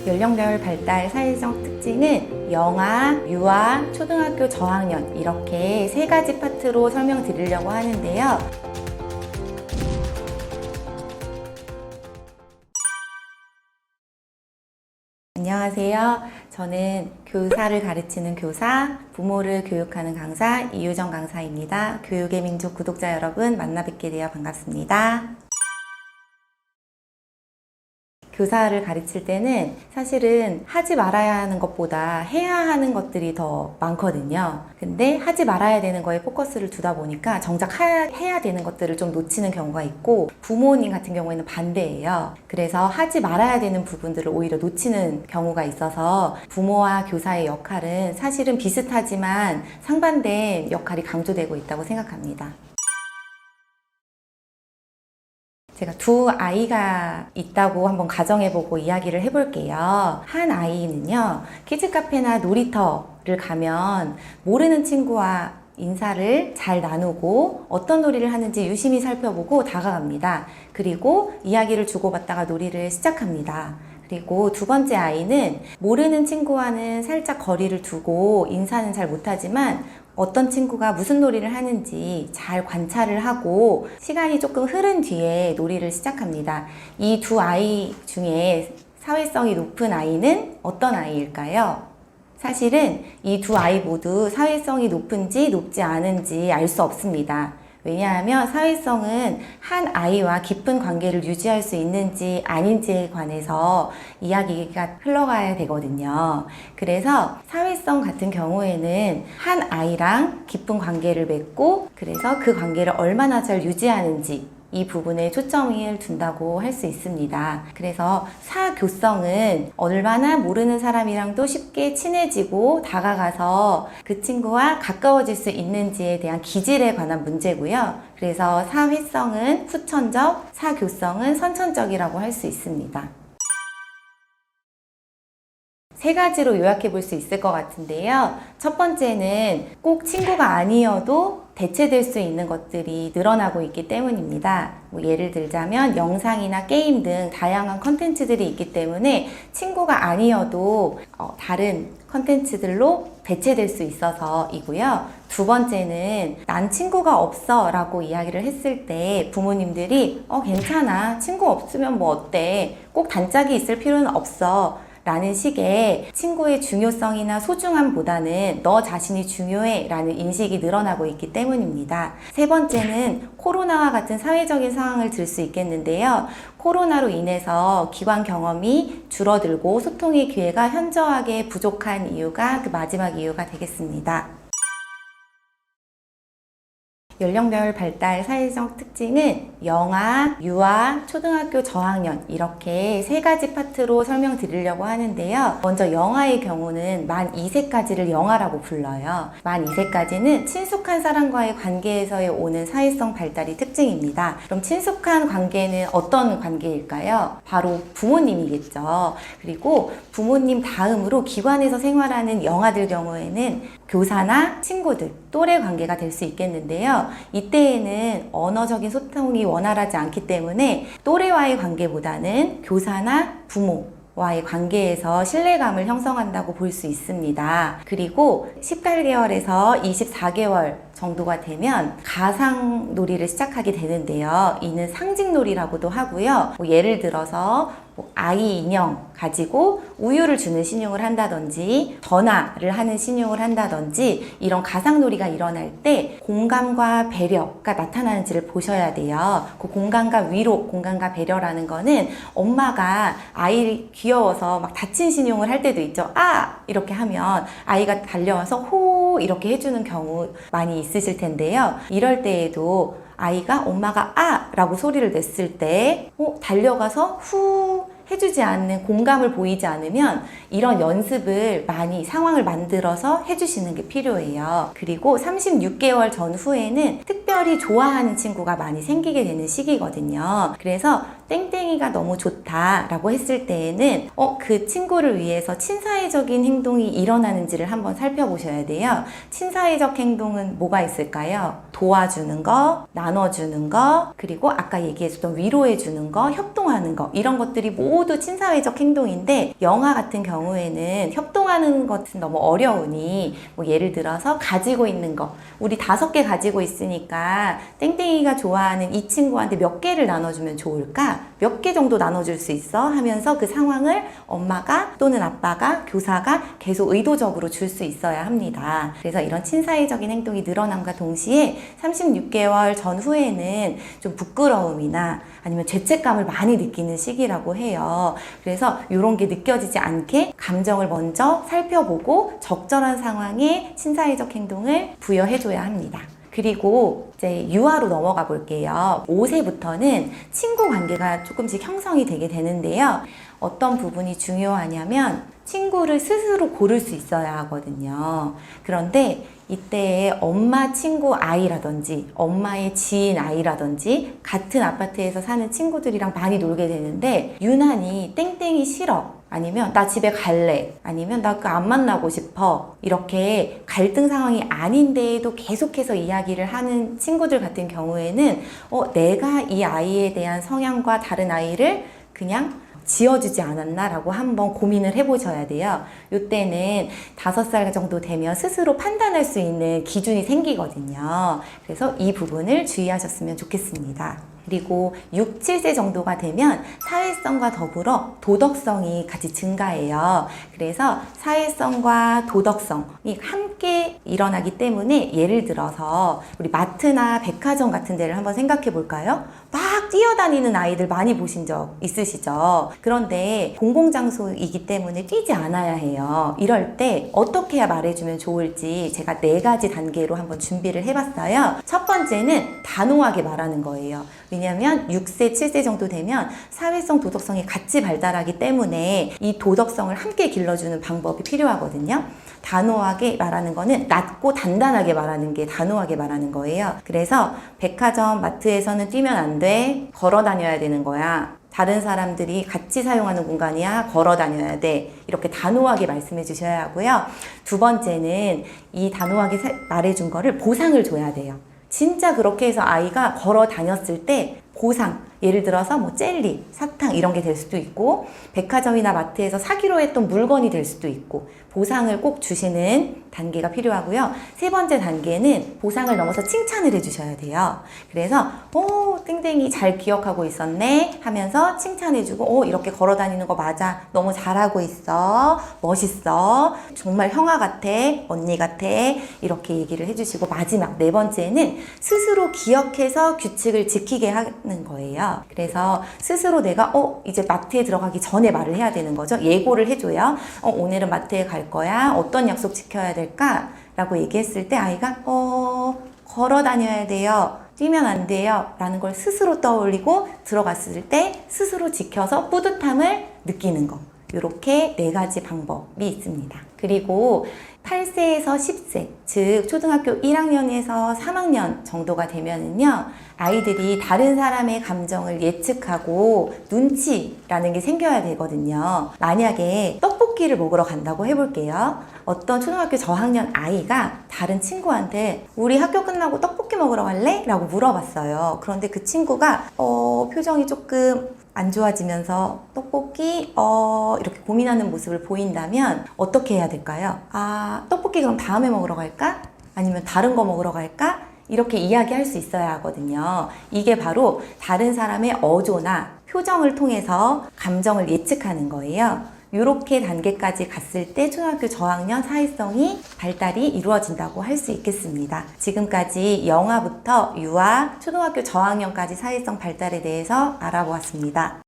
연령별 발달 사회적 특징은 영아, 유아, 초등학교 저학년 이렇게 세 가지 파트로 설명드리려고 하는데요. 안녕하세요. 저는 교사를 가르치는 교사, 부모를 교육하는 강사 이유정 강사입니다. 교육의 민족 구독자 여러분 만나 뵙게 되어 반갑습니다. 교사를 가르칠 때는 사실은 하지 말아야 하는 것보다 해야 하는 것들이 더 많거든요. 근데 하지 말아야 되는 거에 포커스를 두다 보니까 정작 해야 되는 것들을 좀 놓치는 경우가 있고, 부모님 같은 경우에는 반대예요. 그래서 하지 말아야 되는 부분들을 오히려 놓치는 경우가 있어서 부모와 교사의 역할은 사실은 비슷하지만 상반된 역할이 강조되고 있다고 생각합니다. 제가 두 아이가 있다고 한번 가정해보고 이야기를 해볼게요. 한 아이는요, 키즈카페나 놀이터를 가면 모르는 친구와 인사를 잘 나누고 어떤 놀이를 하는지 유심히 살펴보고 다가갑니다. 그리고 이야기를 주고받다가 놀이를 시작합니다. 그리고 두 번째 아이는 모르는 친구와는 살짝 거리를 두고 인사는 잘 못하지만 어떤 친구가 무슨 놀이를 하는지 잘 관찰을 하고 시간이 조금 흐른 뒤에 놀이를 시작합니다. 이 두 아이 중에 사회성이 높은 아이는 어떤 아이일까요? 사실은 이 두 아이 모두 사회성이 높은지 높지 않은지 알 수 없습니다. 왜냐하면 사회성은 한 아이와 깊은 관계를 유지할 수 있는지 아닌지에 관해서 이야기가 흘러가야 되거든요. 그래서 사회성 같은 경우에는 한 아이랑 깊은 관계를 맺고, 그래서 그 관계를 얼마나 잘 유지하는지 이 부분에 초점을 둔다고 할 수 있습니다. 그래서 사교성은 얼마나 모르는 사람이랑도 쉽게 친해지고 다가가서 그 친구와 가까워질 수 있는지에 대한 기질에 관한 문제고요. 그래서 사회성은 후천적, 사교성은 선천적이라고 할 수 있습니다. 세 가지로 요약해 볼 수 있을 것 같은데요. 첫 번째는 꼭 친구가 아니어도 대체될 수 있는 것들이 늘어나고 있기 때문입니다. 예를 들자면 영상이나 게임 등 다양한 컨텐츠들이 있기 때문에 친구가 아니어도 다른 컨텐츠들로 대체될 수 있어서이고요. 두 번째는 난 친구가 없어 라고 이야기를 했을 때 부모님들이 괜찮아, 친구 없으면 뭐 어때, 꼭 단짝이 있을 필요는 없어 라는 식의 친구의 중요성이나 소중함보다는 너 자신이 중요해 라는 인식이 늘어나고 있기 때문입니다. 세 번째는 코로나와 같은 사회적인 상황을 들 수 있겠는데요. 코로나로 인해서 기관 경험이 줄어들고 소통의 기회가 현저하게 부족한 이유가 그 마지막 이유가 되겠습니다. 연령별 발달 사회적 특징은 영아, 유아, 초등학교 저학년 이렇게 세 가지 파트로 설명드리려고 하는데요. 먼저 영아의 경우는 만 2세까지를 영아라고 불러요. 만 2세까지는 친숙한 사람과의 관계에서의 오는 사회성 발달이 특징입니다. 그럼 친숙한 관계는 어떤 관계일까요? 바로 부모님이겠죠. 그리고 부모님 다음으로 기관에서 생활하는 영아들 경우에는 교사나 친구들, 또래 관계가 될 수 있겠는데요. 이때에는 언어적인 소통이 원활하지 않기 때문에 또래와의 관계보다는 교사나 부모와의 관계에서 신뢰감을 형성한다고 볼 수 있습니다. 그리고 18개월에서 24개월 정도가 되면 가상놀이를 시작하게 되는데요. 이는 상징놀이라고도 하고요. 예를 들어서 아이 인형 가지고 우유를 주는 신용을 한다든지 전화를 하는 신용을 한다든지 이런 가상놀이가 일어날 때 공감과 배려가 나타나는지를 보셔야 돼요. 그 공감과 위로, 공감과 배려라는 거는 엄마가 아이 귀여워서 막 다친 신용을 할 때도 있죠. 아! 이렇게 하면 아이가 달려와서 호! 이렇게 해주는 경우 많이 있으실 텐데요. 이럴 때에도 아이가 엄마가 아! 라고 소리를 냈을 때 달려가서 후! 해주지 않는, 공감을 보이지 않으면 이런 연습을 많이 상황을 만들어서 해주시는 게 필요해요. 그리고 36개월 전후에는 특별히 좋아하는 친구가 많이 생기게 되는 시기거든요. 그래서 땡땡이가 너무 좋다라고 했을 때에는 그 친구를 위해서 친사회적인 행동이 일어나는지를 한번 살펴보셔야 돼요. 친사회적 행동은 뭐가 있을까요? 도와주는 거, 나눠주는 거, 그리고 아까 얘기해줬던 위로해주는 거, 협동하는 거, 이런 것들이 모두 모두 친사회적 행동인데 영아 같은 경우에는 협동하는 것은 너무 어려우니 뭐 예를 들어서 가지고 있는 거 우리 5개 가지고 있으니까 땡땡이가 좋아하는 이 친구한테 몇 개를 나눠주면 좋을까? 몇 개 정도 나눠줄 수 있어? 하면서 그 상황을 엄마가 또는 아빠가 교사가 계속 의도적으로 줄 수 있어야 합니다. 그래서 이런 친사회적인 행동이 늘어남과 동시에 36개월 전후에는 좀 부끄러움이나 아니면 죄책감을 많이 느끼는 시기라고 해요. 그래서 이런 게 느껴지지 않게 감정을 먼저 살펴보고 적절한 상황에 친사회적 행동을 부여해줘야 합니다. 그리고 이제 유아로 넘어가 볼게요. 5세부터는 친구 관계가 조금씩 형성이 되게 되는데요. 어떤 부분이 중요하냐면 친구를 스스로 고를 수 있어야 하거든요. 그런데 이때에 엄마 친구 아이라든지 엄마의 지인 아이라든지 같은 아파트에서 사는 친구들이랑 많이 놀게 되는데 유난히 땡땡이 싫어 아니면 나 집에 갈래 아니면 나 그 안 만나고 싶어 이렇게 갈등 상황이 아닌데에도 계속해서 이야기를 하는 친구들 같은 경우에는 내가 이 아이에 대한 성향과 다른 아이를 그냥 지어주지 않았나 라고 한번 고민을 해보셔야 돼요. 이때는 5살 정도 되면 스스로 판단할 수 있는 기준이 생기거든요. 그래서 이 부분을 주의하셨으면 좋겠습니다. 그리고 6, 7세 정도가 되면 사회성과 더불어 도덕성이 같이 증가해요. 그래서 사회성과 도덕성이 함께 일어나기 때문에 예를 들어서 우리 마트나 백화점 같은 데를 한번 생각해 볼까요? 막 뛰어다니는 아이들 많이 보신 적 있으시죠? 그런데 공공장소이기 때문에 뛰지 않아야 해요. 이럴 때 어떻게 해야 말해주면 좋을지 제가 4가지 단계로 한번 준비를 해봤어요. 첫 번째는 단호하게 말하는 거예요. 왜냐하면 6세, 7세 정도 되면 사회성, 도덕성이 같이 발달하기 때문에 이 도덕성을 함께 길러주는 방법이 필요하거든요. 단호하게 말하는 거는 낮고 단단하게 말하는 게 단호하게 말하는 거예요. 그래서 백화점, 마트에서는 뛰면 안 돼. 걸어 다녀야 되는 거야. 다른 사람들이 같이 사용하는 공간이야. 걸어 다녀야 돼. 이렇게 단호하게 말씀해 주셔야 하고요. 두 번째는 이 단호하게 말해준 거를 보상을 줘야 돼요. 진짜 그렇게 해서 아이가 걸어 다녔을 때 보상, 예를 들어서 뭐 젤리, 사탕 이런 게 될 수도 있고 백화점이나 마트에서 사기로 했던 물건이 될 수도 있고 보상을 꼭 주시는 단계가 필요하고요. 3번째 단계는 보상을 넘어서 칭찬을 해주셔야 돼요. 그래서 땡땡이 잘 기억하고 있었네 하면서 칭찬해주고 이렇게 걸어다니는 거 맞아. 너무 잘하고 있어. 멋있어. 정말 형아 같아. 언니 같아. 이렇게 얘기를 해주시고 마지막 4번째는 스스로 기억해서 규칙을 지키게 하는 거예요. 그래서 스스로 내가 이제 마트에 들어가기 전에 말을 해야 되는 거죠. 예고를 해줘요. 오늘은 마트에 갈 거야. 어떤 약속 지켜야 될까? 라고 얘기했을 때 아이가 걸어 다녀야 돼요. 뛰면 안 돼요. 라는 걸 스스로 떠올리고 들어갔을 때 스스로 지켜서 뿌듯함을 느끼는 거. 이렇게 4가지 방법이 있습니다. 그리고 8세에서 10세, 즉 초등학교 1학년에서 3학년 정도가 되면은요, 아이들이 다른 사람의 감정을 예측하고 눈치라는 게 생겨야 되거든요. 만약에 떡볶이를 먹으러 간다고 해볼게요. 어떤 초등학교 저학년 아이가 다른 친구한테 우리 학교 끝나고 떡볶이 먹으러 갈래? 라고 물어봤어요. 그런데 그 친구가 표정이 조금 안 좋아지면서 떡볶이 이렇게 고민하는 모습을 보인다면 어떻게 해야 될까요? 떡볶이 그럼 다음에 먹으러 갈까? 아니면 다른 거 먹으러 갈까? 이렇게 이야기할 수 있어야 하거든요. 이게 바로 다른 사람의 어조나 표정을 통해서 감정을 예측하는 거예요. 이렇게 단계까지 갔을 때 초등학교 저학년 사회성이 발달이 이루어진다고 할 수 있겠습니다. 지금까지 영아부터 유아, 초등학교 저학년까지 사회성 발달에 대해서 알아보았습니다.